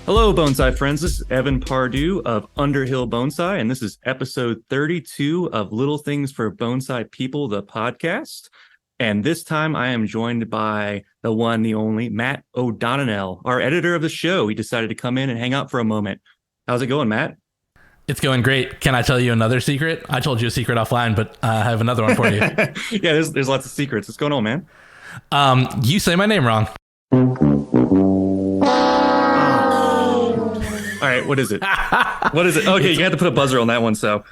Hello, bonsai friends. This is Evan Pardue of Underhill Bonsai, and this is episode 32 of Little Things for Bonsai People, the podcast. And this time I am joined by the one, the only, Matt O'Donnell, our editor of the show. He decided to come in and hang out for a moment. How's it going, Matt? It's going great. Can I tell you another secret? I told you a secret offline, but I have another one for you. Yeah, there's lots of secrets. What's going on, man? You say my name wrong. All right, what is it? What is it? Okay, you have to put a buzzer on that one, so.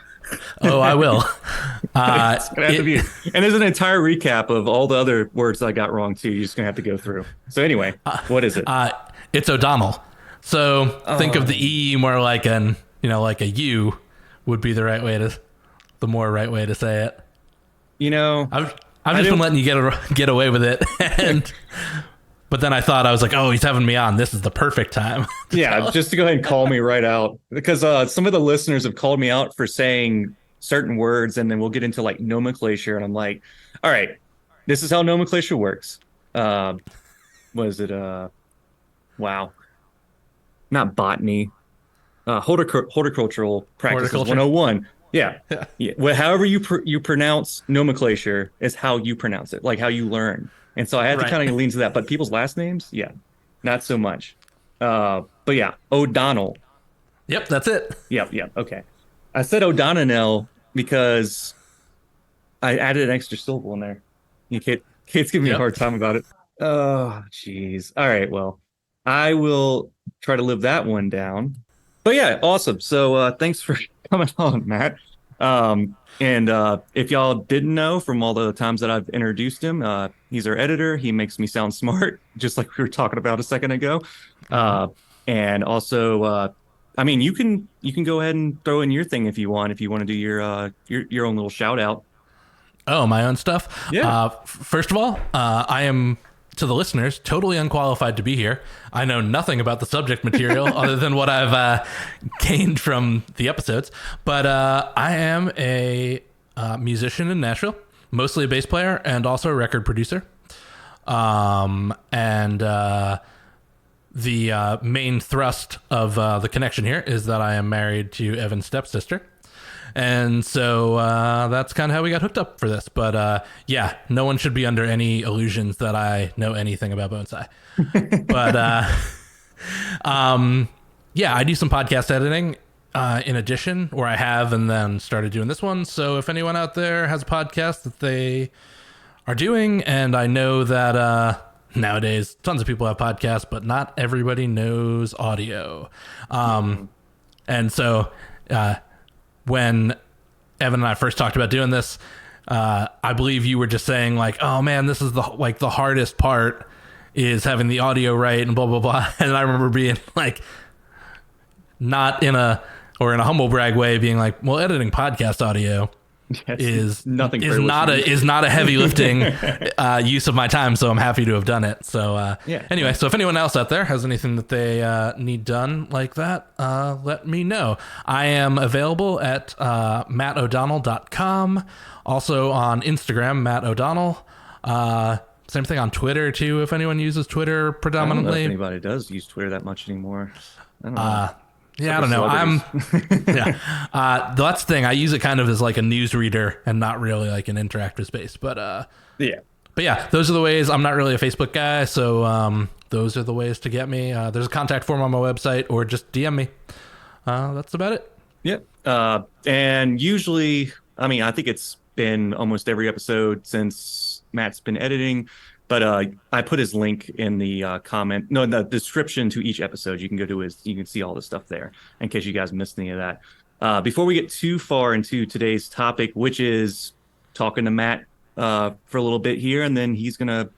Oh, I will. It's gonna have to be, and there's an entire recap of all the other words I got wrong too. You're just gonna have to go through. So anyway, what is it? It's O'Donnell. So think of the E more like like a U would be the right way to, the more right way to say it. You know, I've just been letting you get away with it, but then I was like, oh, he's having me on. This is the perfect time. Yeah, just to go ahead and call me right out, because some of the listeners have called me out for saying certain words, and then we'll get into like nomenclature, and I'm like, all right, this is how nomenclature works. Was it wow, not botany, horticultural practices 101. Yeah. Well, however you pronounce nomenclature is how you pronounce it, like how you learn. And so I had to kind of lean to that. But people's last names, yeah, not so much. But yeah, O'Donnell. Yep, that's it. Yep. Okay. I said O'Donnell because I added an extra syllable in there. Kate's giving me a hard time about it. Oh, geez. All right. Well, I will try to live that one down. But yeah, awesome. So thanks for coming on, Matt. And if y'all didn't know from all the times that I've introduced him, he's our editor. He makes me sound smart, just like we were talking about a second ago. And also, I mean, you can go ahead and throw in your thing if you want to do your own little shout out. Oh, my own stuff. Yeah. First of all, I am, to the listeners, totally unqualified to be here. I know nothing about the subject material other than what I've gained from the episodes. But I am a musician in Nashville, mostly a bass player and also a record producer. The main thrust of the connection here is that I am married to Evan's stepsister. And so that's kind of how we got hooked up for this. But yeah, no one should be under any illusions that I know anything about bonsai. But yeah, I do some podcast editing in addition, or I have, and then started doing this one. So if anyone out there has a podcast that they are doing, and I know that nowadays tons of people have podcasts, but not everybody knows audio. And so when Evan and I first talked about doing this, I believe you were just saying like, oh man, this is the hardest part is having the audio right and blah, blah, blah. And I remember being like, not in a humble brag way, being like, well, editing podcast audio is not a heavy lifting use of my time, so I'm happy to have done it. So anyway, so if anyone else out there has anything that they need done like that, let me know. I am available at matto'donnell.com, also on Instagram, Matt O'Donnell. Same thing on Twitter too, if anyone uses Twitter predominantly. I don't know if anybody does use Twitter that much anymore. I don't know. Yeah, I don't know. That's the thing. I use it kind of as like a news reader and not really like an interactive space. But yeah, those are the ways. I'm not really a Facebook guy, so those are the ways to get me. There's a contact form on my website, or just DM me. That's about it. Yep. And usually, I mean, I think it's been almost every episode since Matt's been editing. But I put his link in the in the description to each episode. You can go to you can see all the stuff there in case you guys missed any of that. Before we get too far into today's topic, which is talking to Matt for a little bit here, and then he's going to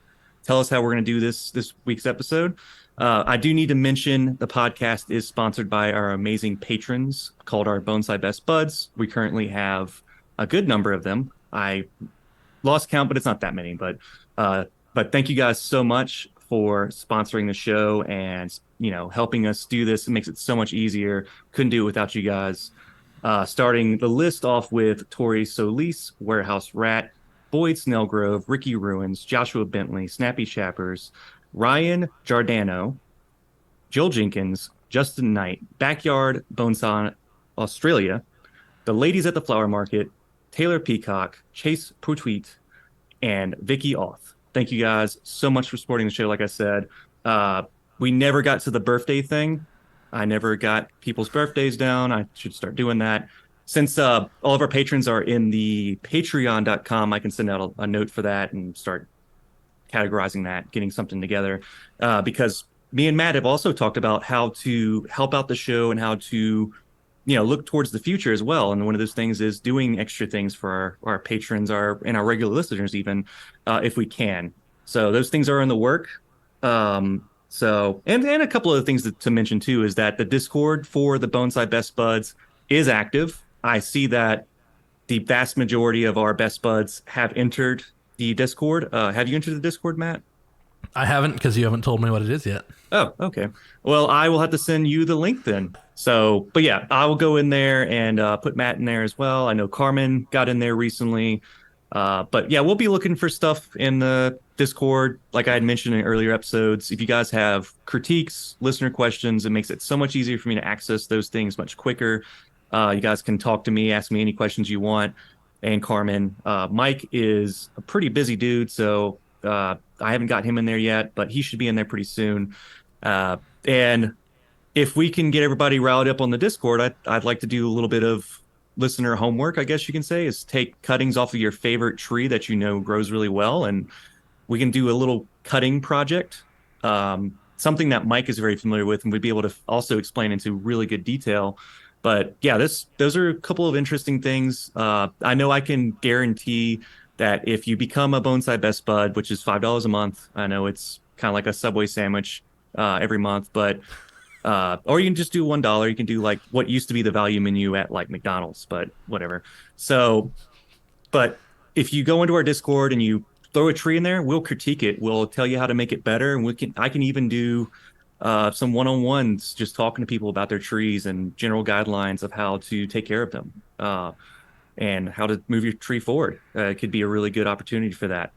tell us how we're going to do this week's episode. I do need to mention the podcast is sponsored by our amazing patrons called our Bonsai Best Buds. We currently have a good number of them. I lost count, but it's not that many. But thank you guys so much for sponsoring the show and, helping us do this. It makes it so much easier. Couldn't do it without you guys. Starting the list off with Tori Solis, Warehouse Rat, Boyd Snellgrove, Ricky Ruins, Joshua Bentley, Snappy Chappers, Ryan Giordano, Joel Jenkins, Justin Knight, Backyard Bonsai Australia, the Ladies at the Flower Market, Taylor Peacock, Chase Purtweet, and Vicky Auth. Thank you guys so much for supporting the show. Like I said, we never got to the birthday thing. I never got people's birthdays down. I should start doing that. Since all of our patrons are in the patreon.com, I can send out a note for that and start categorizing that, getting something together. Because me and Matt have also talked about how to help out the show and how to, look towards the future as well. And one of those things is doing extra things for our patrons, and our regular listeners, even if we can. So those things are in the work. So, and a couple of things to mention too is that the Discord for the Bonsai Best Buds is active. I see that the vast majority of our Best Buds have entered the Discord. Have you entered the Discord, Matt? I haven't, because you haven't told me what it is yet. Oh, okay. Well, I will have to send you the link then. So, but yeah, I will go in there and put Matt in there as well. I know Carmen got in there recently. But yeah, we'll be looking for stuff in the Discord. Like I had mentioned in earlier episodes, if you guys have critiques, listener questions, it makes it so much easier for me to access those things much quicker. You guys can talk to me, ask me any questions you want. And Carmen, Mike is a pretty busy dude, so I haven't got him in there yet, but he should be in there pretty soon. And if we can get everybody riled up on the Discord, I'd like to do a little bit of listener homework, I guess you can say, is take cuttings off of your favorite tree that grows really well, and we can do a little cutting project, something that Mike is very familiar with and would be able to also explain into really good detail. But yeah, those are a couple of interesting things. I know I can guarantee that if you become a Bonsai Best Bud, which is $5 a month, I know it's kind of like a Subway sandwich every month, but or you can just do $1. You can do like what used to be the value menu at like McDonald's, but whatever. So, but if you go into our Discord and you throw a tree in there, we'll critique it. We'll tell you how to make it better, and I can even do some one-on-ones, just talking to people about their trees and general guidelines of how to take care of them and how to move your tree forward. It could be a really good opportunity for that.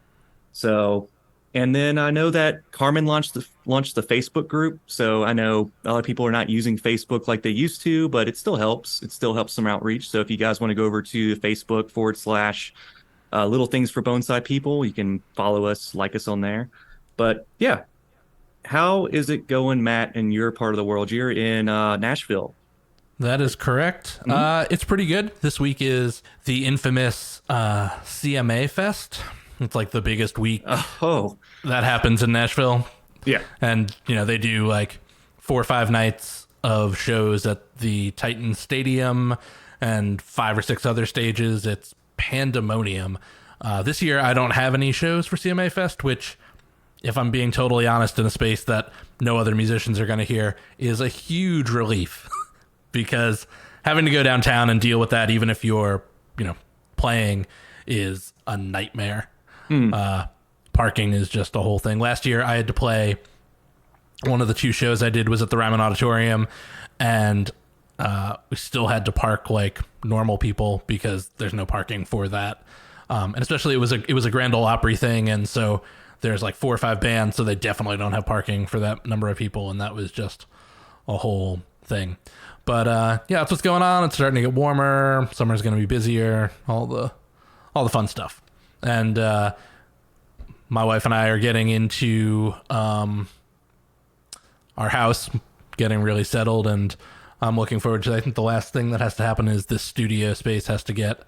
So, and then I know that Carmen launched the Facebook group. So I know a lot of people are not using Facebook like they used to, but it still helps. It still helps some outreach. So if you guys want to go over to Facebook / Little Things for Bonsai People, you can follow us, like us on there. But yeah. How is it going, Matt, in your part of the world? You're in Nashville. That is correct. It's pretty good. This week is the infamous CMA Fest. It's like the biggest week that happens in Nashville. Yeah. And, they do like 4 or 5 nights of shows at the Titan Stadium and 5 or 6 other stages. It's pandemonium. This year, I don't have any shows for CMA Fest, which, if I'm being totally honest, in a space that no other musicians are going to hear, is a huge relief. Because having to go downtown and deal with that, even if you're, playing, is a nightmare. Parking is just a whole thing. Last year, I had to play, one of the 2 shows I did was at the Ryman Auditorium, and we still had to park like normal people because there's no parking for that. And especially it was a Grand Ole Opry thing, and so there's like 4 or 5 bands, so they definitely don't have parking for that number of people, and that was just a whole thing. But yeah, that's what's going on. It's starting to get warmer. Summer's going to be busier. All the fun stuff. And my wife and I are getting into our house, getting really settled, and I'm looking forward to. I think the last thing that has to happen is this studio space has to get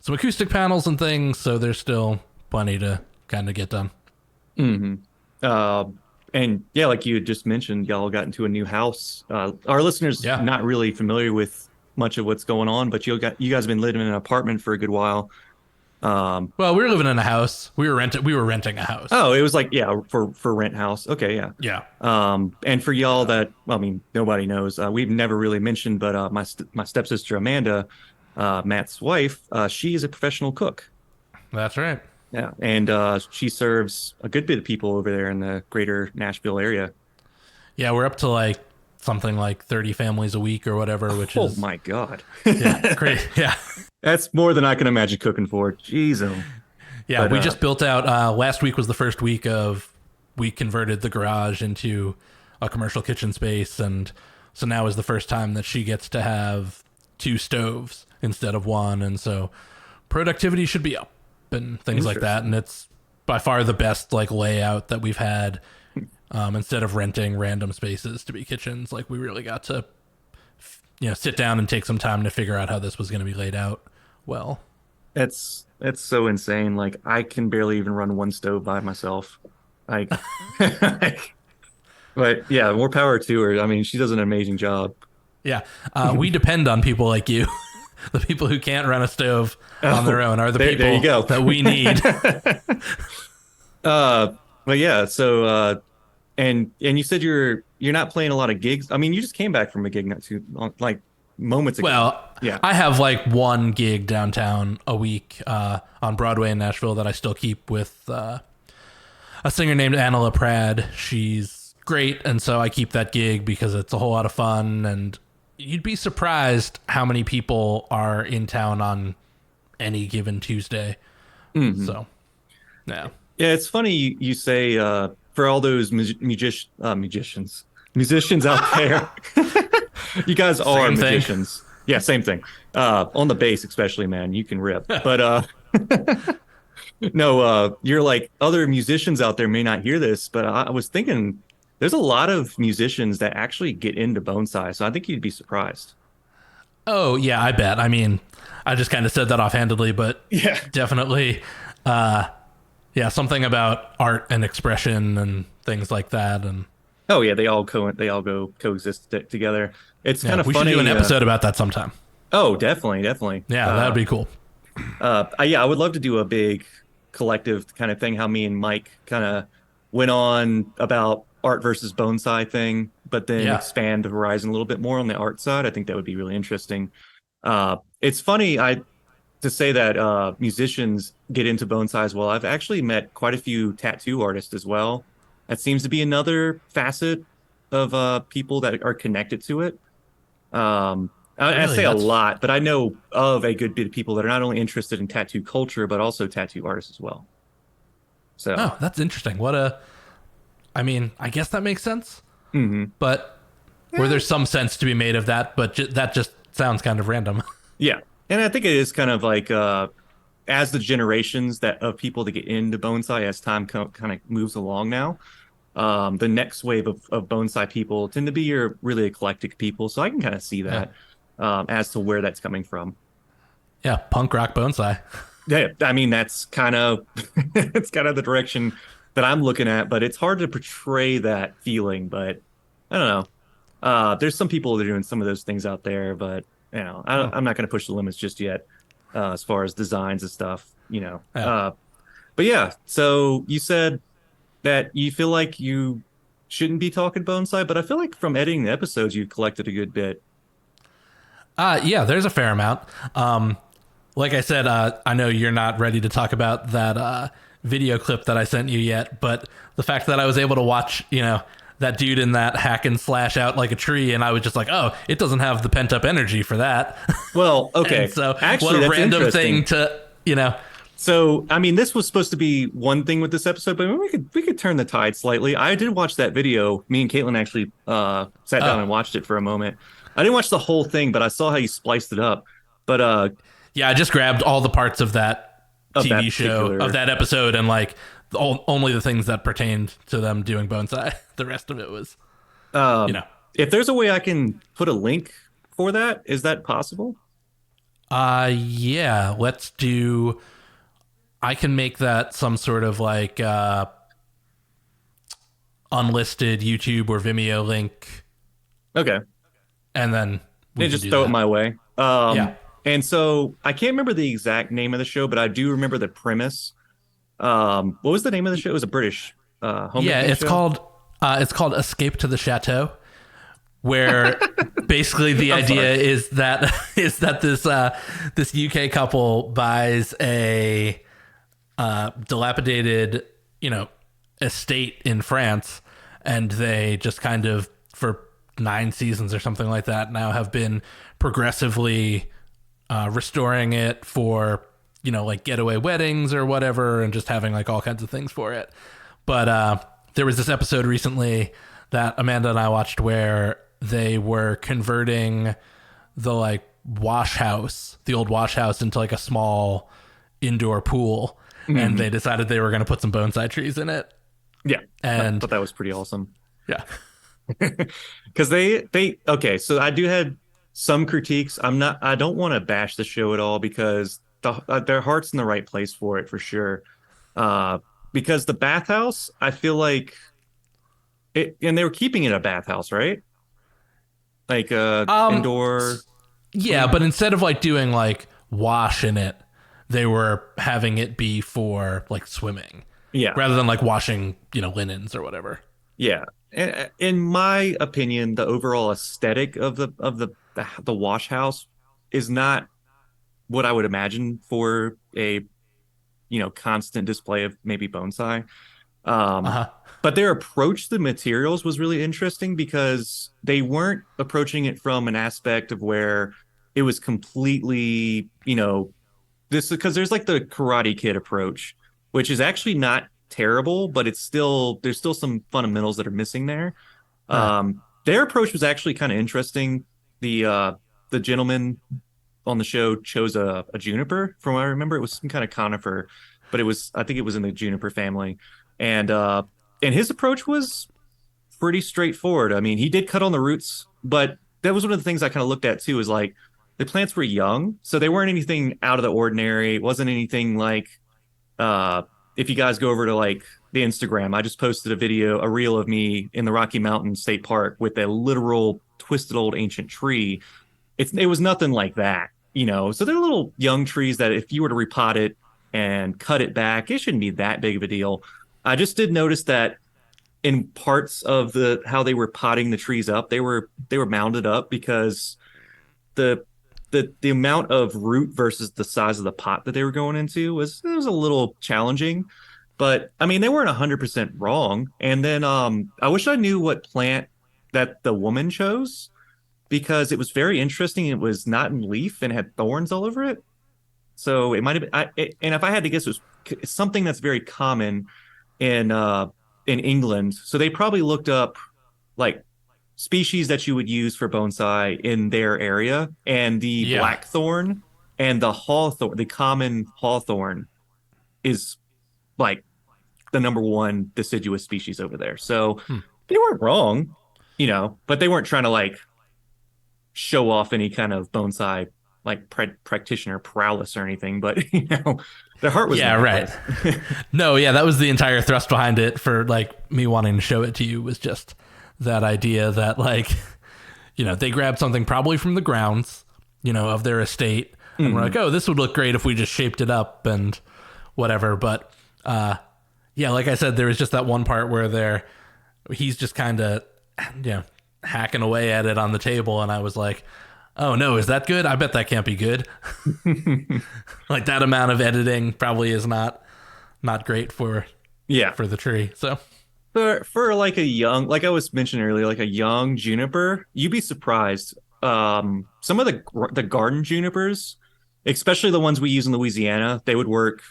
some acoustic panels and things. So there's still plenty to kind of get done. Mm-hmm. And yeah, like you had just mentioned, y'all got into a new house. Our listeners not really familiar with much of what's going on, but you guys have been living in an apartment for a good while. Well, we were living in a house. We were renting a house. Oh, it was like, for rent house. Okay. Yeah. Yeah. And for y'all that, nobody knows, we've never really mentioned, but my stepsister, Amanda, Matt's wife, she is a professional cook. That's right. Yeah. And she serves a good bit of people over there in the greater Nashville area. Yeah. We're up to like something like 30 families a week or whatever, which is... Oh my God. Yeah. Great. Yeah. That's more than I can imagine cooking for. Jeez. Yeah. But, we just built out, last week was the first week we converted the garage into a commercial kitchen space, and So now is the first time that she gets to have 2 stoves instead of 1. And so productivity should be up and things like that. And it's by far the best like layout that we've had. Instead of renting random spaces to be kitchens, like we really got to, sit down and take some time to figure out how this was going to be laid out well. It's so insane. Like I can barely even run one stove by myself. Like, but yeah, more power to her. I mean, she does an amazing job. Yeah, we depend on people like you. The people who can't run a stove on their own are the people there you go. that we need. But yeah, so and you said you're not playing a lot of gigs. I mean, you just came back from a gig not too long, like moments ago. Well, yeah, I have like 1 gig downtown a week on Broadway in Nashville that I still keep with a singer named Anna LaPrade. She's great, and so I keep that gig because it's a whole lot of fun, and you'd be surprised how many people are in town on any given Tuesday. Mm-hmm. So, yeah. Yeah, it's funny you say for all those musicians out there, you guys are Same thing. magicians. Yeah, same thing. On the bass, especially, man, you can rip. But no, you're like other musicians out there may not hear this, but I was thinking there's a lot of musicians that actually get into bonsai, so I think you'd be surprised. Oh, yeah, I bet. I mean, I just kind of said that offhandedly, but Yeah. definitely, something about art and expression and things like that. And Oh yeah, they all go coexist together. It's kind of we funny. should do an episode about that sometime. Oh, definitely. Yeah, that'd be cool. Yeah, I would love to do a big collective kind of thing. How me and Mike kind of went on about art versus bonsai thing, but then expand the horizon a little bit more on the art side. I think that would be really interesting. It's funny to say that musicians get into bonsai as well. I've actually met quite a few tattoo artists as well. That seems to be another facet of people that are connected to it. I say a lot, but I know of a good bit of people that are not only interested in tattoo culture, but also tattoo artists as well. So, that's interesting. I mean, I guess that makes sense. Mm-hmm. But where there's some sense to be made of that, but that just sounds kind of random. Yeah. And I think it is kind of like as the generations of people that get into bonsai as time kind of moves along now, the next wave of bonsai people tend to be your really eclectic people. So I can kind of see that as to where that's coming from. Yeah, punk rock bonsai. Yeah, I mean that's kind of it's kind of the direction that I'm looking at, but it's hard to portray that feeling. But I don't know. There's some people that are doing some of those things out there, but I'm not going to push the limits just yet as far as designs and stuff. But yeah. So you said that you feel like you shouldn't be talking bonsai, but I feel like from editing the episodes, you've collected a good bit. Yeah, there's a fair amount. Like I said, I know you're not ready to talk about that video clip that I sent you yet, but the fact that I was able to watch, that dude in that hack and slash out like a tree, and I was just like, oh, it doesn't have the pent up energy for that. Well, okay. So actually, what a random thing to, So, I mean, this was supposed to be one thing with this episode, but we could turn the tide slightly. I did watch that video. Me and Caitlin actually sat down and watched it for a moment. I didn't watch the whole thing, but I saw how you spliced it up. But yeah, I just grabbed all the parts of that TV show of that episode and like only the things that pertained to them doing bonsai. The rest of it was, if there's a way I can put a link for that, is that possible? Yeah, let's do. I can make that some sort of like unlisted YouTube or Vimeo link. Okay. And then just throw it my way. Yeah. And so I can't remember the exact name of the show, but I do remember the premise. What was the name of the show? It was a British home. Yeah, it's show? called Escape to the Chateau, where basically the idea is that this UK couple buys a dilapidated, estate in France, and they just kind of for 9 seasons or something like that now have been progressively restoring it for like getaway weddings or whatever, and just having like all kinds of things for it. But there was this episode recently that Amanda and I watched where they were converting the like wash house, the old wash house, into like a small indoor pool. And they decided they were going to put some bonsai trees in it. Yeah, I And thought that was pretty awesome. yeah. Because they okay, so I do have some critiques. I don't want to bash the show at all because their heart's in the right place for it for sure. Because the bathhouse, I feel like it, and they were keeping it a bathhouse, right? Like indoor. Yeah, but instead of like doing like wash in it, they were having it be for like swimming Yeah, rather than like washing, linens or whatever. yeah. In my opinion, the overall aesthetic of the wash house is not what I would imagine for a constant display of maybe bonsai. Uh-huh. But their approach to the materials was really interesting because they weren't approaching it from an aspect of where it was completely, this because there's like the Karate Kid approach, which is actually not terrible, but there's still some fundamentals that are missing there. Their approach was actually kind of interesting. The gentleman on the show chose a juniper. From what I remember, it was some kind of conifer, but I think it was in the juniper family, and his approach was pretty straightforward. I mean, he did cut on the roots, but that was one of the things I kind of looked at too. Is like the plants were young, so they weren't anything out of the ordinary. It wasn't anything like if you guys go over to like the Instagram, I just posted a reel of me in the Rocky Mountain State Park with a literal twisted old ancient tree. It was nothing like that, So they're little young trees that if you were to repot it and cut it back, it shouldn't be that big of a deal. I just did notice that in parts of how they were potting the trees up, they were mounded up because the the amount of root versus the size of the pot that they were going into was a little challenging. But I mean, they weren't 100% wrong. And then I wish I knew what plant that the woman chose because it was very interesting. It was not in leaf and had thorns all over it. So it might have been, and if I had to guess, it was something that's very common in England. So they probably looked up like species that you would use for bonsai in their area, and the blackthorn and the hawthorn, the common hawthorn, is like the number one deciduous species over there. So they weren't wrong, but they weren't trying to like show off any kind of bonsai like practitioner prowess or anything. But their heart was right. No, that was the entire thrust behind it for like me wanting to show it to you was just that idea that like they grabbed something probably from the grounds of their estate and we're like, oh, this would look great if we just shaped it up and whatever. But like I said, there was just that one part where he's just kind of hacking away at it on the table, and I was like, oh no, is that good? I bet that can't be good. Like that amount of editing probably is not great for the tree. So for like a young, like I was mentioning earlier, like a young juniper, you'd be surprised. Some of the garden junipers, especially the ones we use in Louisiana, they would work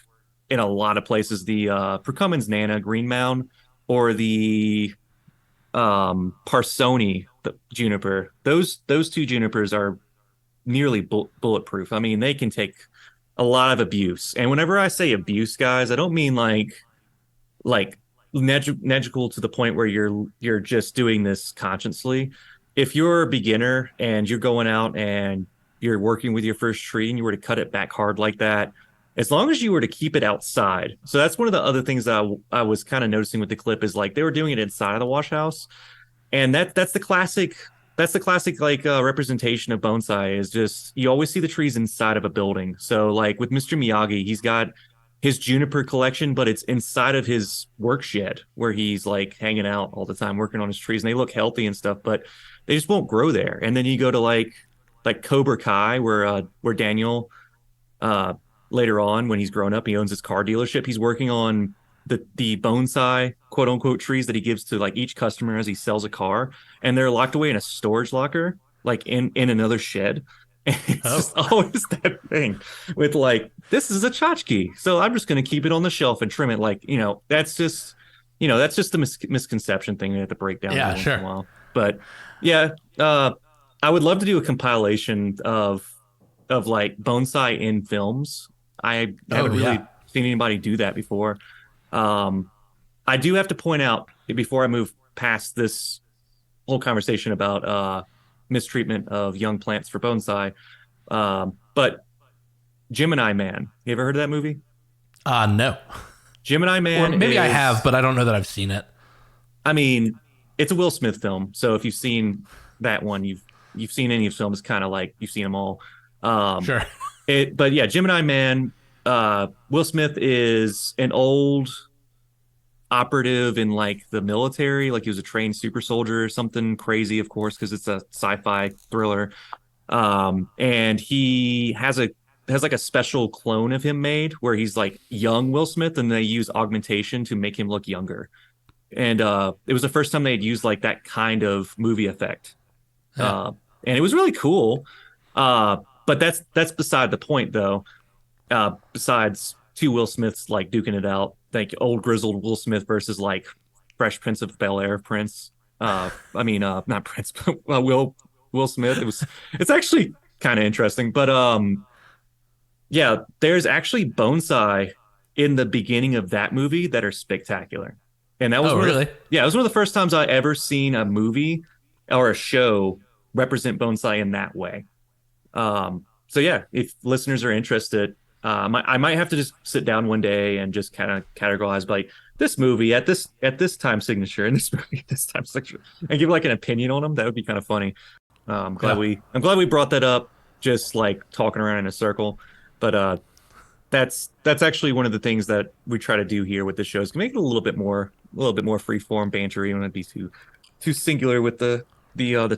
in a lot of places. The Percummins Nana Green Mound or the Parsoni the juniper. Those two junipers are nearly bulletproof. I mean, they can take a lot of abuse. And whenever I say abuse, guys, I don't mean like negligible to the point where you're just doing this consciously. If you're a beginner and you're going out and you're working with your first tree and you were to cut it back hard like that, as long as you were to keep it outside. So that's one of the other things that I was kind of noticing with the clip is like they were doing it inside of the wash house. And that's the classic like representation of bonsai is just you always see the trees inside of a building. So like with Mr. Miyagi, he's got his juniper collection, but it's inside of his work shed where he's like hanging out all the time working on his trees, and they look healthy and stuff, but they just won't grow there. And then you go to like Cobra Kai where Daniel later on when he's grown up, he owns his car dealership. He's working on the bonsai quote unquote trees that he gives to like each customer as he sells a car, and they're locked away in a storage locker, like in another shed. And it's just always that thing with like, this is a tchotchke, so I'm just going to keep it on the shelf and trim it. Like, that's just the misconception thing we have to break down. Yeah, sure. Once in a while. But yeah, I would love to do a compilation of like bonsai in films. I Oh haven't yeah. really seen anybody do that before. Um, I do have to point out before I move past this whole conversation about mistreatment of young plants for bonsai. But Gemini Man, you ever heard of that movie? No. Gemini Or Man maybe I have, is, but I don't know that I've seen it. I mean, it's a Will Smith film. So if you've seen that one, you've seen any of his films, kind of like you've seen them all. Um, Sure. but yeah, Gemini Man, Will Smith is an old operative in like the military, like he was a trained super soldier or something crazy, of course, because it's a sci-fi thriller. And he has like a special clone of him made where he's like young Will Smith, and they use augmentation to make him look younger. And it was the first time they'd used like that kind of movie effect. Yeah. And it was really cool. But that's beside the point, though. Besides two Will Smiths like duking it out, like old grizzled Will Smith versus like Fresh Prince of Bel Air Prince. Not Prince, but Will Smith. It's actually kind of interesting, but yeah, there's actually bonsai in the beginning of that movie that are spectacular, and that was Oh one of the really? yeah, it was one of the first times I ever seen a movie or a show represent bonsai in that way. So yeah, if listeners are interested, I might have to just sit down one day and just kind of categorize like this movie at this time signature and this movie at this time signature and give like an opinion on them. That would be kind of funny. Yeah. I'm glad we brought that up. Just like talking around in a circle, but that's actually one of the things that we try to do here with the shows. Make it a little bit more free form banter. You don't want to be too singular with the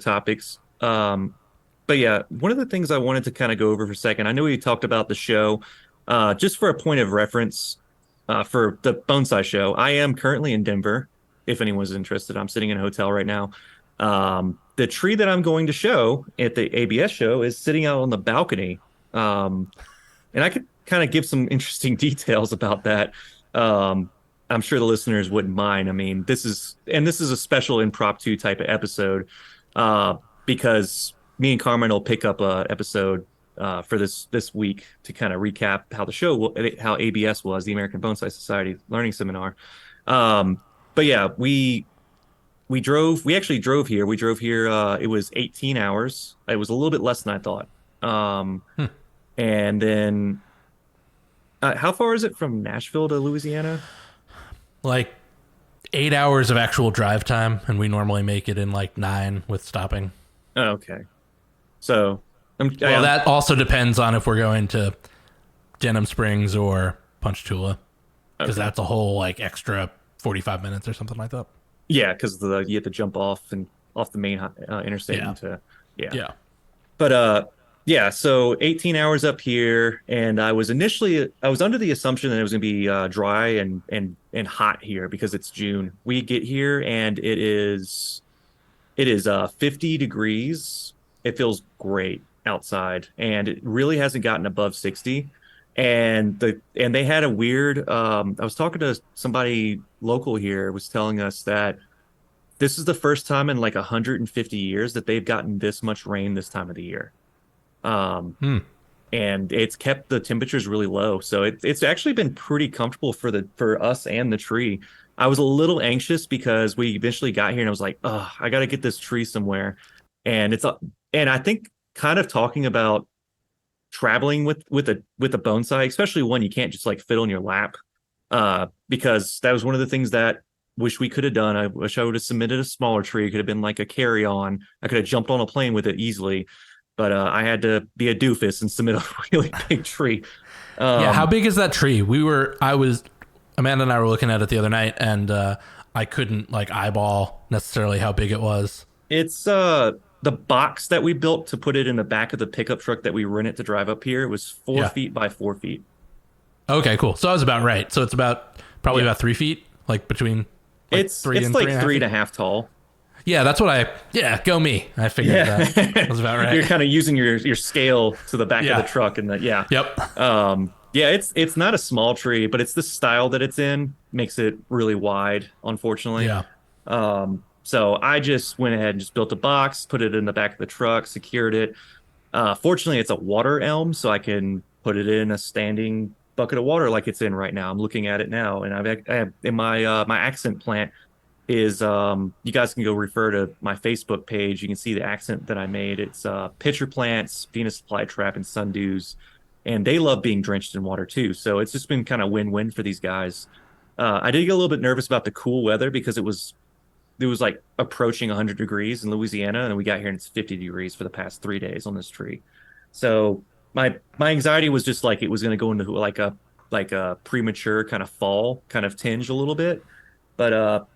topics. But yeah, one of the things I wanted to kind of go over for a second, I know we talked about the show, just for a point of reference, for the Bonsai show. I am currently in Denver. If anyone's interested, I'm sitting in a hotel right now. The tree that I'm going to show at the ABS show is sitting out on the balcony. And I could kind of give some interesting details about that. I'm sure the listeners wouldn't mind. I mean, this is a special impromptu type of episode, because me and Carmen will pick up a episode for this week to kind of recap how how ABS was, the American Bonsai Society Learning Seminar. But yeah, we actually drove here. We drove here. It was 18 hours. It was a little bit less than I thought. Hmm. And then how far is it from Nashville to Louisiana? Like 8 hours of actual drive time, and we normally make it in like 9 with stopping. Oh, okay. So, Well, that also depends on if we're going to Denham Springs or Ponchatoula, because okay. that's a whole like extra 45 minutes or something like that. Yeah, because you have to jump off the main interstate Yeah. into yeah. Yeah. But yeah, so 18 hours up here, and I was under the assumption that it was going to be dry and hot here because it's June. We get here and it is 50 degrees. It feels great outside, and it really hasn't gotten above 60. And they had a weird. I was talking to somebody local here, was telling us that this is the first time in like 150 years that they've gotten this much rain this time of the year. Um, Hmm. and it's kept the temperatures really low, so it's actually been pretty comfortable for us and the tree. I was a little anxious because we eventually got here, and I was like, oh, I got to get this tree somewhere. And and I think kind of talking about traveling with a bonsai, especially one you can't just like fit on your lap, because that was one of the things that wish we could have done. I wish I would have submitted a smaller tree. It could have been like a carry-on. I could have jumped on a plane with it easily, but I had to be a doofus and submit a really big tree. Yeah. How Um, big is that tree? Amanda and I were looking at it the other night, and I couldn't like eyeball necessarily how big it was. it's the box that we built to put it in the back of the pickup truck that we rented to drive up here. It was four Yeah. feet by 4 feet. Okay, cool. So I was about right. So it's probably Yeah. about 3 feet, like between like It's three it's and like 3.5 three feet. and a half tall. Yeah, that's what go me. I figured that was about right. You're kind of using your scale to the back of Yeah. the truck, and yeah. Yep. Yeah, it's not a small tree, but it's the style that it's in makes it really wide, unfortunately. Yeah. So I just went ahead and just built a box, put it in the back of the truck, secured it. Fortunately, it's a water elm, so I can put it in a standing bucket of water like it's in right now. I'm looking at it now, and I have in my accent plant is you guys can go refer to my Facebook page. You can see the accent that I made. It's pitcher plants, Venus flytrap, and sundews, and they love being drenched in water too. So it's just been kind of win-win for these guys. I did get a little bit nervous about the cool weather because it was like approaching 100 degrees in Louisiana, and we got here and it's 50 degrees for the past 3 days on this tree. So my anxiety was just like it was going to go into like a premature kind of fall kind of tinge a little bit, but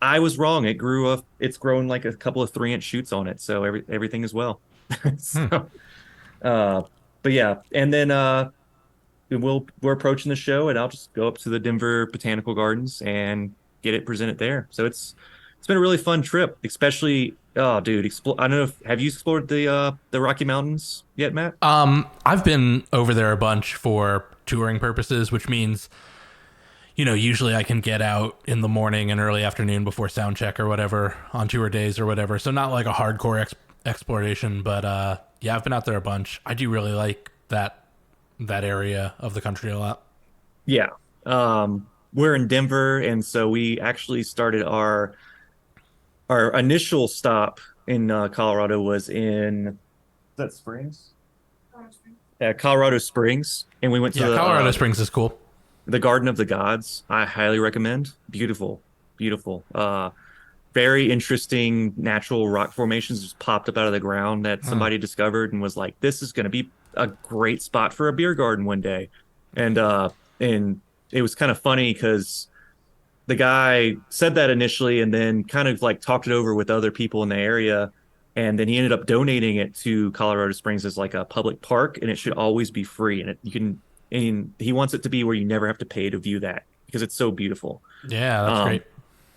I was wrong. It's grown like a couple of 3-inch shoots on it, so everything is well. Hmm. So, uh, but yeah, and then we're approaching the show, and I'll just go up to the Denver Botanical Gardens and get it presented there. So it's been a really fun trip, especially oh dude, I don't know have you explored the Rocky Mountains yet, Matt? I've been over there a bunch for touring purposes, which means, usually I can get out in the morning and early afternoon before sound check or whatever on tour days or whatever. So not like a hardcore exploration, but yeah, I've been out there a bunch. I do really like that area of the country a lot. Yeah. We're in Denver, and so we actually started our initial stop in Colorado was in is that Springs? Yeah, Colorado Springs, and we went to Yeah, Colorado Springs is cool. the Garden of the Gods. I highly recommend. Beautiful, beautiful. Very interesting natural rock formations just popped up out of the ground that Hmm. somebody discovered and was like, "This is going to be a great spot for a beer garden one day." And it was kind of funny because the guy said that initially and then kind of like talked it over with other people in the area, and then he ended up donating it to Colorado Springs as like a public park, and it should always be free, and he wants it to be where you never have to pay to view that because it's so beautiful. Yeah, that's um great.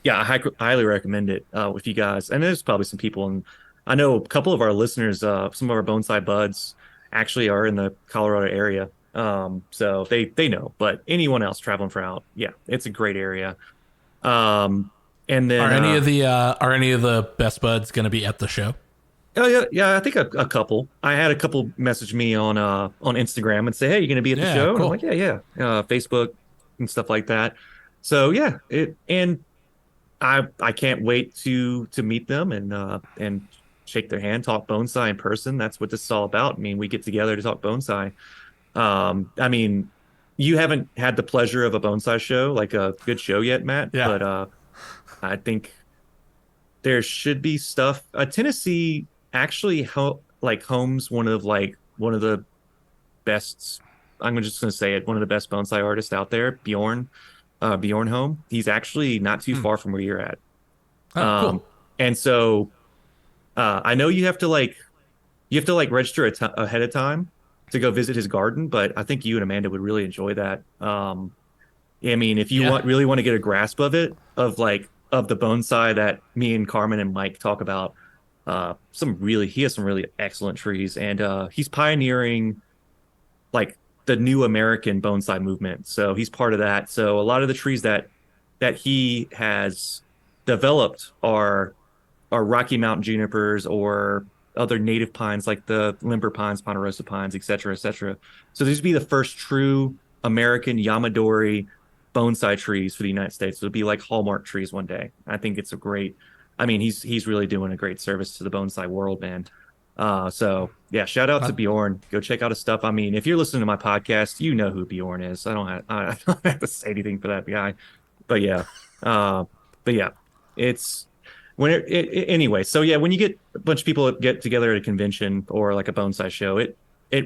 yeah, I highly recommend it with you guys, and there's probably some people, and I know a couple of our listeners, some of our bonsai buds actually are in the Colorado area. So they know, but anyone else traveling for out, yeah, it's a great area. um and Are then any of the best buds going to be at the show? oh yeah, yeah, I think a couple. I had a couple message me on Instagram and say, "Hey, you gonna be at the Yeah, show?" And I'm like, cool. "Yeah, yeah." Facebook and stuff like that. So yeah, it and I can't wait to meet them and shake their hand, talk bonsai in person. That's what this is all about. I mean, we get together to talk bonsai. I mean, you haven't had the pleasure of a bonsai show, like a good show yet, Matt, Yeah. but I think there should be stuff. Tennessee actually homes one of the best. I'm just going to say it. One of the best bonsai artists out there, Bjorn Home. He's actually not too Hmm. far from where you're at. Oh, Um, cool. and so I know you have to register ahead of time to go visit his garden, but I think you and Amanda would really enjoy that. I mean, if you Yeah. really want to get a grasp of it, of the bonsai that me and Carmen and Mike talk about, he has some really excellent trees, and he's pioneering like the new American bonsai movement. So he's part of that. So a lot of the trees that he has developed are Rocky Mountain junipers or other native pines like the limber pines, ponderosa pines, et cetera, et cetera. So these would be the first true American Yamadori bonsai trees for the United States. It'll be like hallmark trees one day. I think it's a great. I mean, he's really doing a great service to the bonsai world, man. So yeah, shout out to Uh, Bjorn. Go check out his stuff. I mean, if you're listening to my podcast, you know who Bjorn is. I don't have to say anything for that guy. But yeah, uh, but yeah, it's anyway. So yeah, when you get a bunch of people get together at a convention or like a bonsai show, it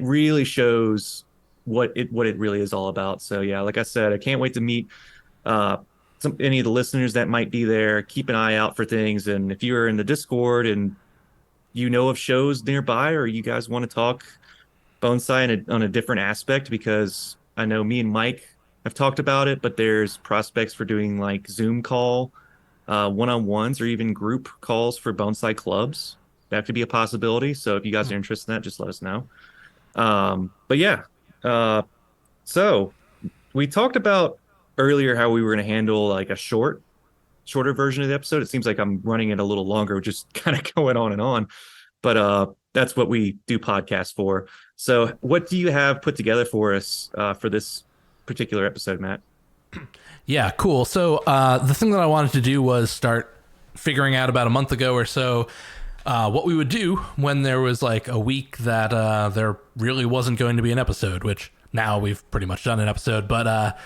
really shows what it really is all about. So yeah, like I said, I can't wait to meet uh any of the listeners that might be there. Keep an eye out for things, and if you're in the Discord and you know of shows nearby, or you guys want to talk bonsai on a different aspect, because I know me and Mike have talked about it, but there's prospects for doing like Zoom call one-on-ones or even group calls for bonsai clubs. That could be a possibility. So if you guys are interested in that, just let us know. But yeah, uh, so we talked about earlier how we were going to handle like a short shorter version of the episode. It seems like I'm running it a little longer, just kind of going on and on. But that's what we do podcasts for. So what do you have put together for us for this particular episode, Matt? Yeah, cool. So the thing that I wanted to do was start figuring out about a month ago or so what we would do when there was like a week that there really wasn't going to be an episode, which now we've pretty much done an episode. But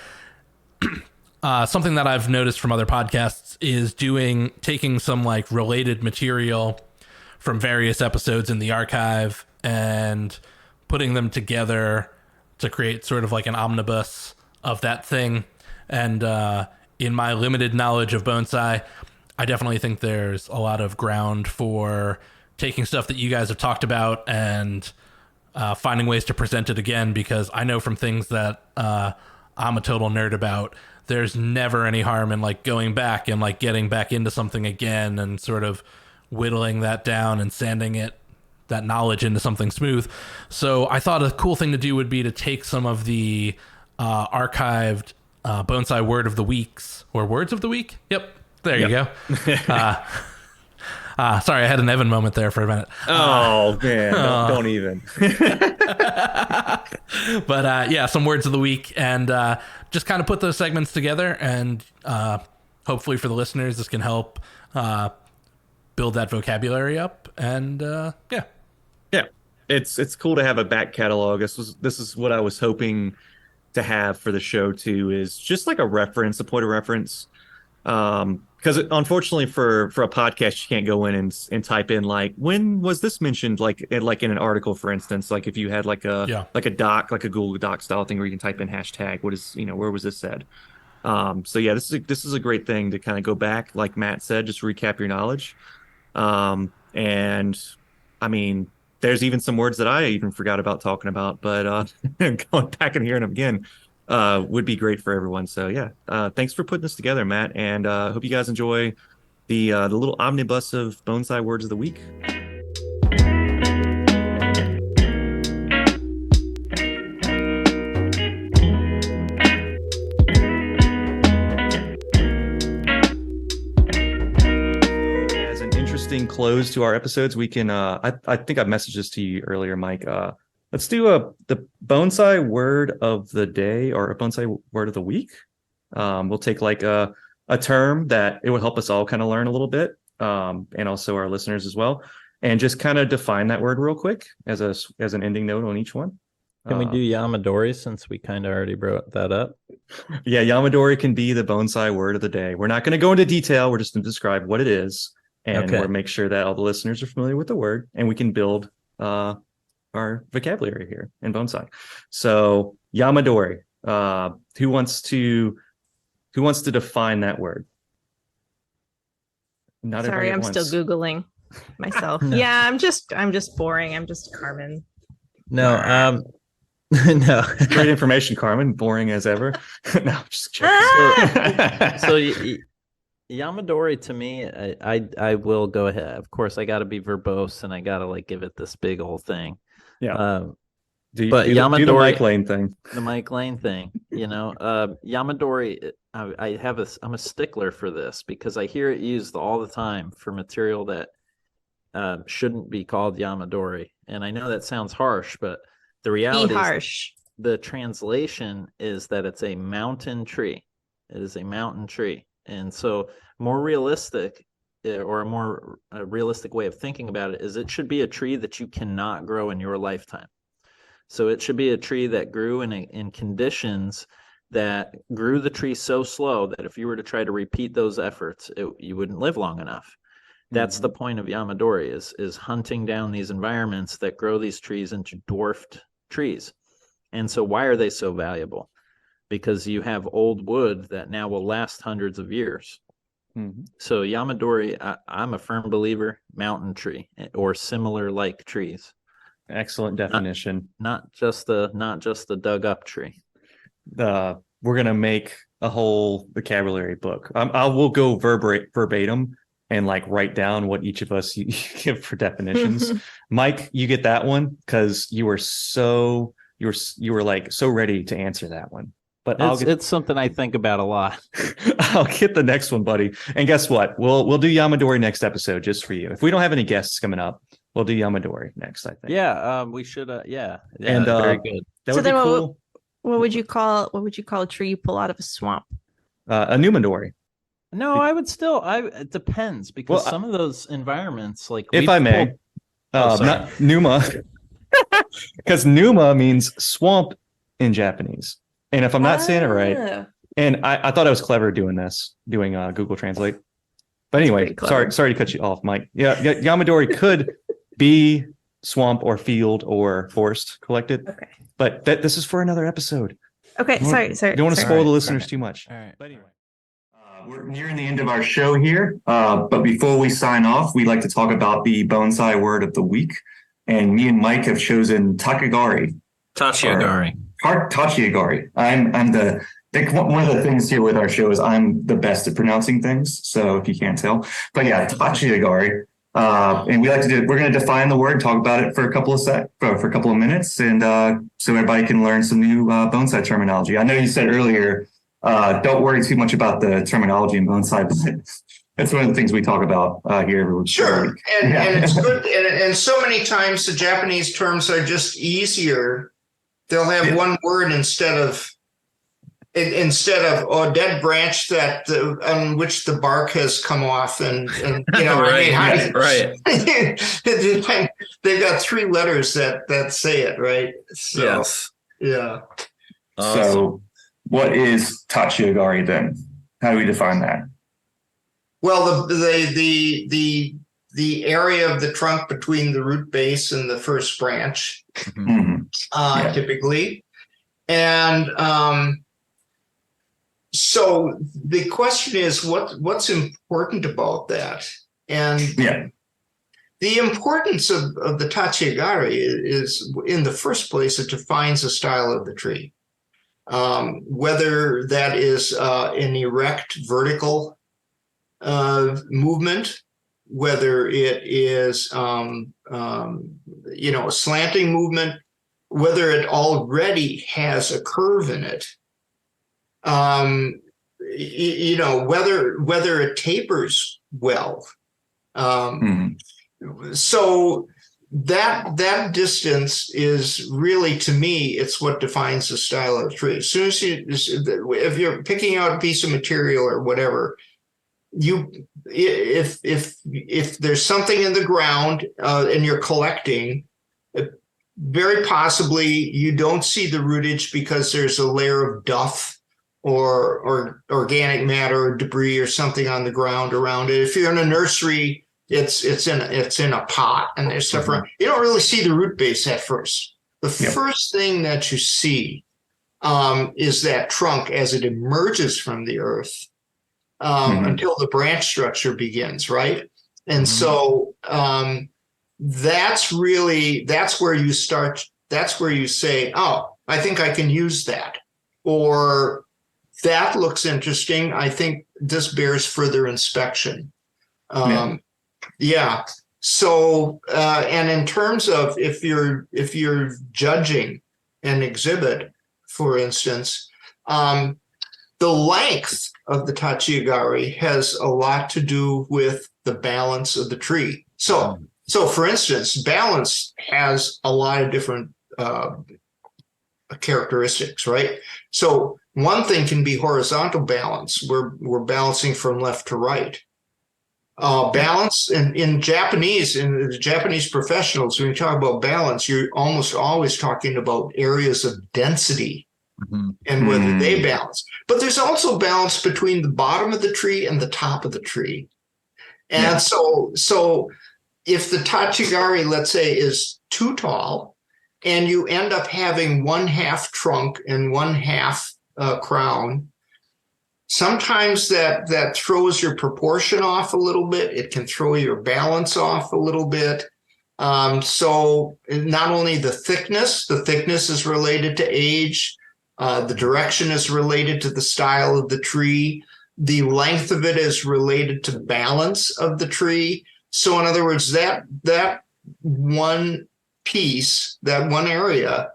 something that I've noticed from other podcasts is taking some like related material from various episodes in the archive and putting them together to create sort of like an omnibus of that thing. And in my limited knowledge of bonsai, I definitely think there's a lot of ground for taking stuff that you guys have talked about and finding ways to present it again, because I know from things that I'm a total nerd about, there's never any harm in like going back and like getting back into something again and sort of whittling that down and sanding that knowledge into something smooth. So I thought a cool thing to do would be to take some of the archived bonsai word of the weeks or words of the week. Yep. There you go. Sorry, I had an Evan moment there for a minute. Oh, man. Don't even. But yeah, some words of the week, and just kind of put those segments together. And hopefully for the listeners, this can help build that vocabulary up. And yeah. Yeah. It's cool to have a back catalog. This is what I was hoping to have for the show, too, is just like a reference, a point of reference. Because unfortunately for a podcast, you can't go in and type in like, when was this mentioned, like in an article, for instance, like if you had like a doc, like a Google Doc style thing where you can type in hashtag, where was this said? So yeah, this is a great thing to kind of go back, like Matt said, just recap your knowledge. And I mean, there's even some words that I even forgot about talking about, but going back and hearing them again would be great for everyone. So yeah, thanks for putting this together, Matt, and hope you guys enjoy the little omnibus of bonsai words of the week. As an interesting close to our episodes, we can I think I messaged this to you earlier, Mike. Let's do the bonsai word of the day or a bonsai word of the week. We'll take like a term that it will help us all kind of learn a little bit, and also our listeners as well, and just kind of define that word real quick as an ending note on each one. Can we do Yamadori since we kind of already brought that up? Yeah, Yamadori can be the bonsai word of the day. We're not going to go into detail. We're just going to describe what it is, and we'll make sure that all the listeners are familiar with the word, and we can build our vocabulary here in bonsai. So Yamadori, who wants to define that word? Not Sorry, I'm still Googling myself. No. Yeah, I'm just boring. I'm just Carmen. No, no. Great information, Carmen. Boring as ever. No, just joking. So Yamadori, to me, I will go ahead. Of course, I got to be verbose and I got to like give it this big old thing. Yeah. Do the Mike Lane thing. The Mike Lane thing, Yamadori. I'm a stickler for this because I hear it used all the time for material that shouldn't be called Yamadori. And I know that sounds harsh, but the reality is the translation is that it's a mountain tree. It is a mountain tree. And so more realistic or a more realistic way of thinking about it is it should be a tree that you cannot grow in your lifetime. So it should be a tree that grew in conditions that grew the tree so slow that if you were to try to repeat those efforts, you wouldn't live long enough. That's the point of Yamadori is hunting down these environments that grow these trees into dwarfed trees. And so why are they so valuable? Because you have old wood that now will last hundreds of years. Mm-hmm. So Yamadori, I'm a firm believer, mountain tree or similar like trees. Excellent definition. Not just the dug up tree. We're gonna make a whole vocabulary book. We'll go verbatim and like write down what each of us give for definitions. Mike, you get that one because you were like so ready to answer that one. But It's something I think about a lot. I'll get the next one, buddy. And guess what? We'll do Yamadori next episode just for you. If we don't have any guests coming up, we'll do Yamadori next, I think. Yeah, we should. Yeah, And very good. that So would be then cool. what would you call a tree you pull out of a swamp? A Numadori. No, I would still. It depends because Well, some of those environments, like If we've I may, pulled- Oh, sorry. not Numa, because Numa means swamp in Japanese. And if I'm not saying it right, Ah. and I thought I was clever doing Google Translate. But anyway, pretty clever. sorry to cut you off, Mike. Yeah, Yamadori could be swamp or field or forest collected, Okay. but this is for another episode. Okay. Don't- Sorry. Don't want to sorry. spoil the Alright, listeners too much. All right. But anyway. We're nearing the end of our show here, but before we sign off, we'd like to talk about the bonsai word of the week. And me and Mike have chosen Takagari. Tachiagari. Tachiagari. One of the things here with our show is I'm the best at pronouncing things. So if you can't tell, but yeah, Tachiagari. And we're going to define the word, talk about it for a couple of minutes, and so everybody can learn some new bonsai terminology. I know you said earlier, don't worry too much about the terminology in bonsai, but that's one of the things we talk about here every week. Sure, and Yeah. and it's good, and so many times the Japanese terms are just easier. They'll have one word instead of a dead branch that on which the bark has come off, and you know, Right, I mean, right. They've got three letters that say it, right? So, Yes. yeah. So what is Tachiagari then? How do we define that? Well, the area of the trunk between the root base and the first branch, Mhm. Yeah. typically, and so the question is, what's important about that? And Yeah. the importance of the Tachiagari is, in the first place, it defines the style of the tree. Whether that is an erect vertical movement, whether it is a slanting movement, whether it already has a curve in it, whether it tapers well. Mhm. So that distance is really, to me, it's what defines the style of the tree. As soon as if you're picking out a piece of material or whatever, if there's something in the ground and you're collecting, very possibly you don't see the rootage because there's a layer of duff or organic matter or debris or something on the ground around it. If you're in a nursery, it's in a pot and there's stuff around. You don't really see the root base at first. The first thing that you see is that trunk as it emerges from the earth until the branch structure begins, right? And so that's where you start. That's where you say, oh, I think I can use that. Or that looks interesting. I think this bears further inspection. Yeah. So, and in terms of if you're judging an exhibit, for instance, the length of the Tachiagari has a lot to do with the balance of the tree. So for instance, balance has a lot of different characteristics, right? So one thing can be horizontal balance. We're balancing from left to right. Balance in Japanese, in the Japanese professionals, when you talk about balance, you're almost always talking about areas of density and whether they balance. But there's also balance between the bottom of the tree and the top of the tree. And so if the Tachiagari, let's say, is too tall, and you end up having one half trunk and one half crown, sometimes that throws your proportion off a little bit. It can throw your balance off a little bit. So not only the thickness is related to age, the direction is related to the style of the tree, the length of it is related to balance of the tree. So in other words, that one piece, that one area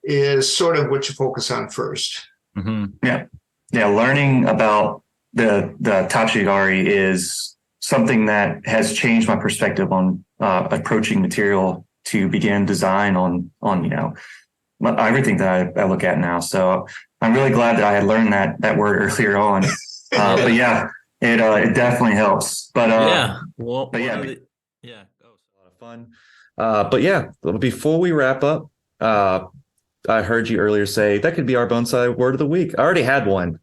is sort of what you focus on first. Yeah. Learning about the Tachigari is something that has changed my perspective on approaching material to begin design on everything that I look at now. So I'm really glad that I had learned that word earlier on. But yeah, it definitely helps. But Well, but yeah. yeah, that was a lot of fun. But yeah, before we wrap up, I heard you earlier say that could be our bonsai word of the week. I already had one.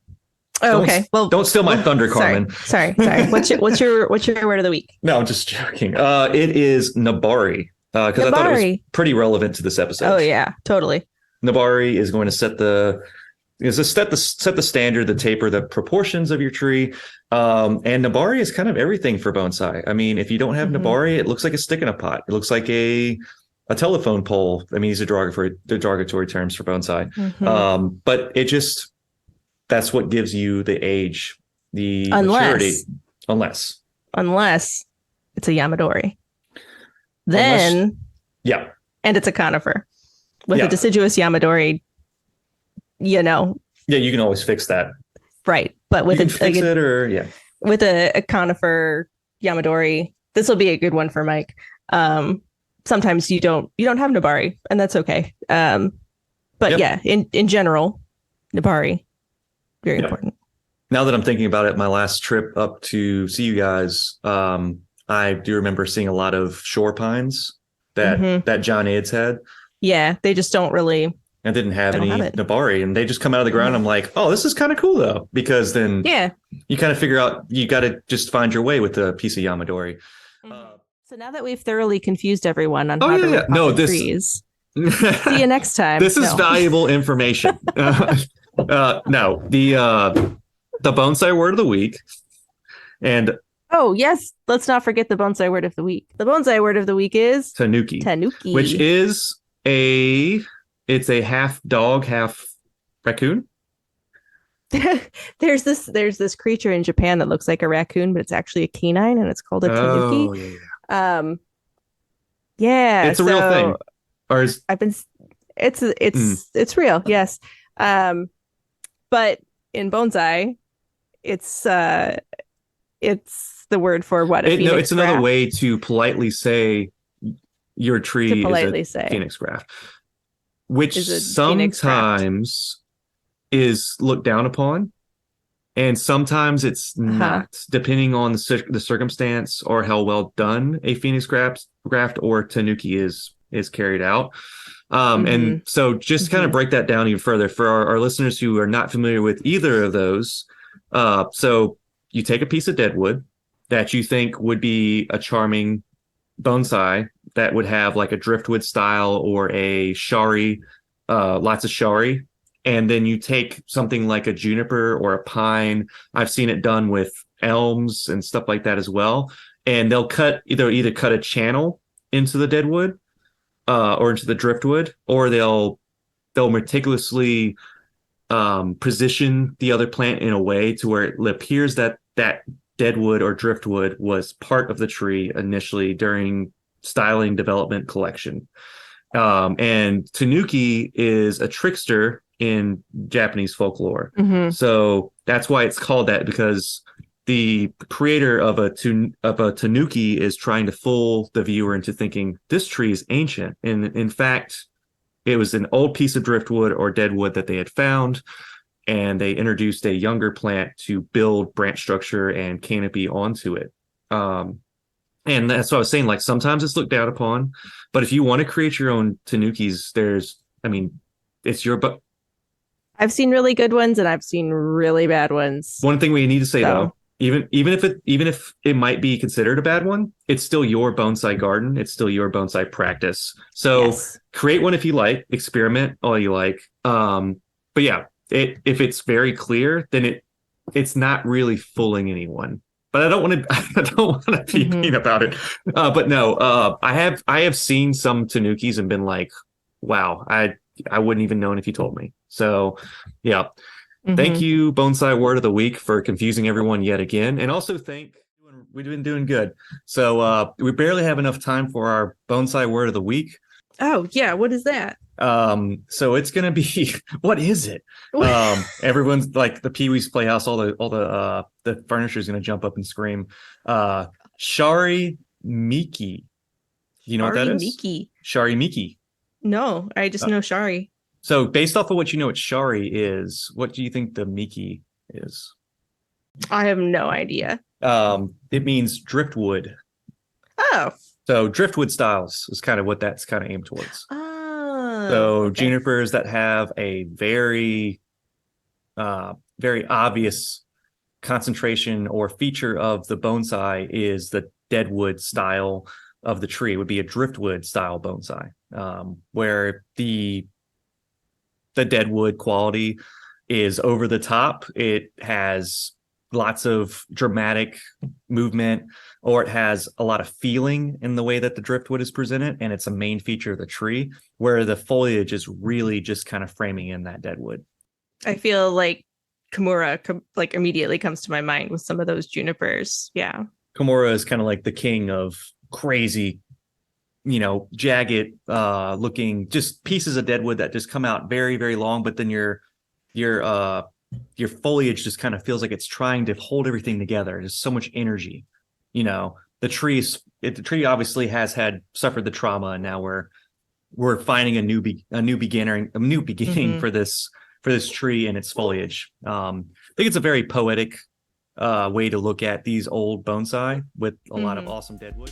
Oh, okay. Well, don't steal my thunder, Carmen. Sorry. What's your word of the week? No, I'm just joking. It is Nabari. Because I thought it was pretty relevant to this episode. Oh yeah, totally. Nabari is going to set the standard, the taper, the proportions of your tree. And Nabari is kind of everything for bonsai. I mean, if you don't have Nabari, it looks like a stick in a pot. It looks like a telephone pole. I mean, these are derogatory terms for bonsai. But that's what gives you the age, the maturity. Unless it's a Yamadori. Then and it's a conifer. With a deciduous Yamadori, Yeah, you can always fix that. Right. But with with a conifer Yamadori, this will be a good one for Mike. Sometimes you don't have Nabari, and that's okay. But in general, Nabari, very important. Now that I'm thinking about it, my last trip up to see you guys, I do remember seeing a lot of shore pines that John Aids had. Yeah, they just don't really. And didn't have any Nabari, and they just come out of the ground. I'm like, oh, this is kind of cool though, because then you kind of figure out you got to just find your way with a piece of Yamadori. So now that we've thoroughly confused everyone on how to repot the trees, see you next time. This is valuable information. No, the bonsai word of the week, and oh yes, let's not forget the bonsai word of the week. The bonsai word of the week is tanuki, which is it's a half dog, half raccoon. There's this creature in Japan that looks like a raccoon, but it's actually a canine, and it's called a tanuki. It's a real thing. Or is it's real, yes. But in bonsai, it's the word for what? It's another way to politely say your tree is a phoenix graft, which sometimes is looked down upon, and sometimes it's not, depending on the circumstance or how well done a phoenix graft or tanuki is carried out. And so just kind of break that down even further for our listeners who are not familiar with either of those. So you take a piece of deadwood that you think would be a charming bonsai that would have like a driftwood style or a shari, lots of shari. And then you take something like a juniper or a pine. I've seen it done with elms and stuff like that as well. And they'll either cut a channel into the deadwood or into the driftwood, or they'll meticulously position the other plant in a way to where it appears that deadwood or driftwood was part of the tree initially during styling, development, collection. And tanuki is a trickster in Japanese folklore. So that's why it's called that, because the creator of a tanuki is trying to fool the viewer into thinking this tree is ancient. And in fact, it was an old piece of driftwood or deadwood that they had found, and they introduced a younger plant to build branch structure and canopy onto it. And that's what I was saying, like sometimes it's looked down upon, but if you want to create your own tanukis, it's your I've seen really good ones and I've seen really bad ones. One thing we need to say though, even if it might be considered a bad one, it's still your bonsai garden. It's still your bonsai practice. So create one if you like, experiment all you like. But yeah, if it's very clear, then it's not really fooling anyone. But I don't want to be mean about it. But no, I have seen some tanukis and been like, wow, I wouldn't even known if you told me. So yeah. Thank you, Bonsai Word of the Week, for confusing everyone yet again. And also we've been doing good. So we barely have enough time for our Bonsai Word of the Week. Oh yeah, what is that? So it's gonna be what is it? Everyone's like the Pee-wee's Playhouse, all the furniture is gonna jump up and scream. Shari Miki. You know what that is? Miki. Shari Miki. No, I just know Shari. So based off of what you know what Shari is, what do you think the Miki is? I have no idea. It means driftwood. Oh. So driftwood styles is kind of what that's kind of aimed towards. Oh. So Okay. junipers that have a very, very obvious concentration or feature of the bonsai is the deadwood style of the tree. It would be a driftwood style bonsai, where the deadwood quality is over the top. It has lots of dramatic movement, or it has a lot of feeling in the way that the driftwood is presented, and it's a main feature of the tree, where the foliage is really just kind of framing in that deadwood. I feel like Kimura like immediately comes to my mind with some of those junipers. Yeah. Kimura is kind of like the king of crazy, jagged looking just pieces of deadwood that just come out very, very long, but then your foliage just kind of feels like it's trying to hold everything together. There's so much energy. The tree obviously has suffered the trauma, and now we're finding a new beginning Mm-hmm. for this tree and its foliage. I think it's a very poetic way to look at these old bonsai with a lot of awesome deadwood.